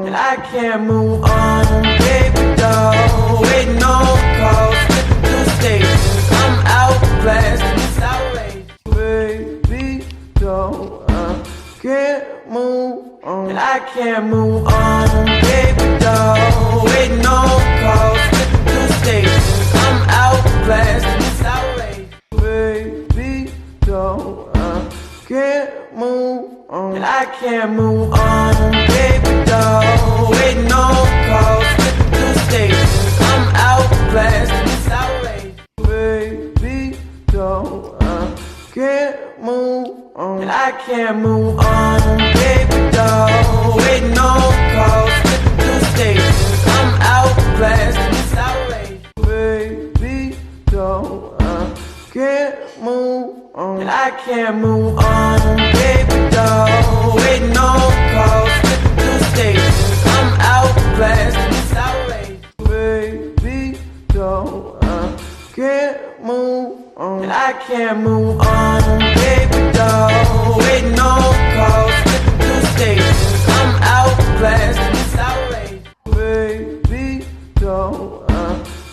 and I can't move on. Baby doll, waiting on calls, two stations, I'm out blasting, it's outrageous. Baby doll, I can't move on, and I can't move on. Baby doll, waiting on calls, two stations, I'm out blasting, it's outrageous. Baby doll, I can't move on, and I can't move on. Baby doll, waiting on calls, two stations, I'm out blasting, it's outrageous. Baby doll, I can't move on, and I can't move on. Baby doll, waiting on calls, two stations, I'm out blasting, it's outrageous. Baby doll, I can't move on, and I can't move on. Baby doll, waiting on calls, two stations, I'm out blasting, it's outrageous. Baby doll, I can't move on, and I can't move on. Baby doll, waiting on calls, two stations, I'm out blasting, it's outrageous. Baby doll, I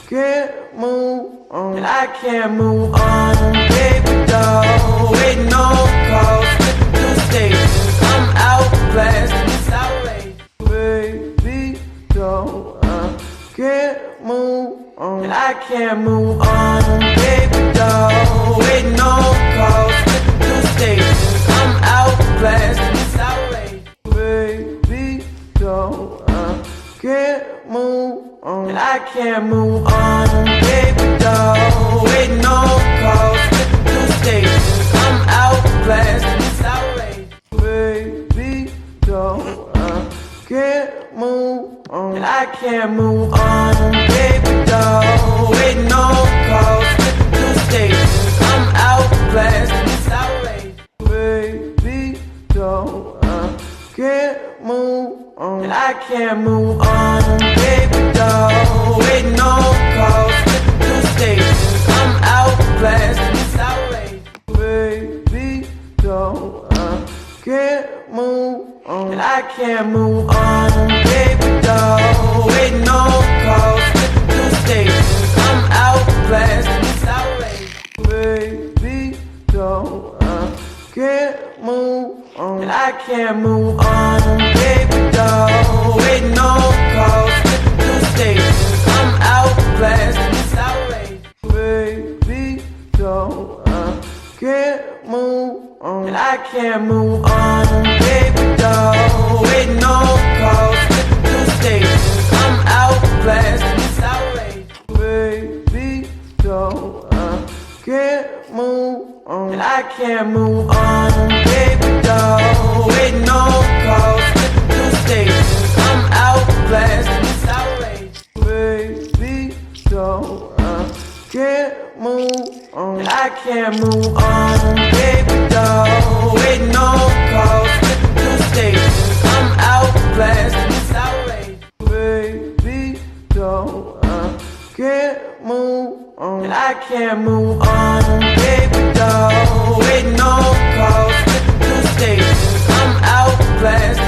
can't move on, and I can't move on. Baby doll, waiting on calls, two stations, I'm out blasting, it's outrageous. Baby doll, I can't move on, and I can't move on. Baby doll, waiting on calls, two stations, I'm out blasting, it's outrageous. Baby doll, I can't move on, and I can't move on. Baby doll, waiting on calls, two stations, I'm out blasting, it's outrageous. Baby doll, I can't move on, and I can't move on. Baby doll, waiting on calls, two stations, I'm out blasting, it's outrageous. Baby doll, I can't move on, and I can't move on. Baby doll, waiting on calls, two stations, I'm out blasting, it's outrageous. Baby doll, I can't move on, and I can't move on. Baby doll, waiting on calls, two stations, I'm out blasting, it's outrageous. Baby doll, I can't move on, and I can't move on. Baby doll, waiting on calls, two stations, I'm out blasting, it's outrageous. Baby doll, I can't move on, and I can't move on. Baby doll, waiting on calls, two stations, I'm out blasting, it's outrageous. Baby doll, I can't move on, and I can't move on. Baby doll, waiting on calls, two stations, I'm out blasting, it's outrageous. Baby doll, I can't move on, and I can't move on. Baby doll, waiting on calls, two stations, I'm out blasting, it's outrageous. Baby doll, I can't move on, and I can't move on. Baby doll, waiting on calls, two stations, I'm out blasting.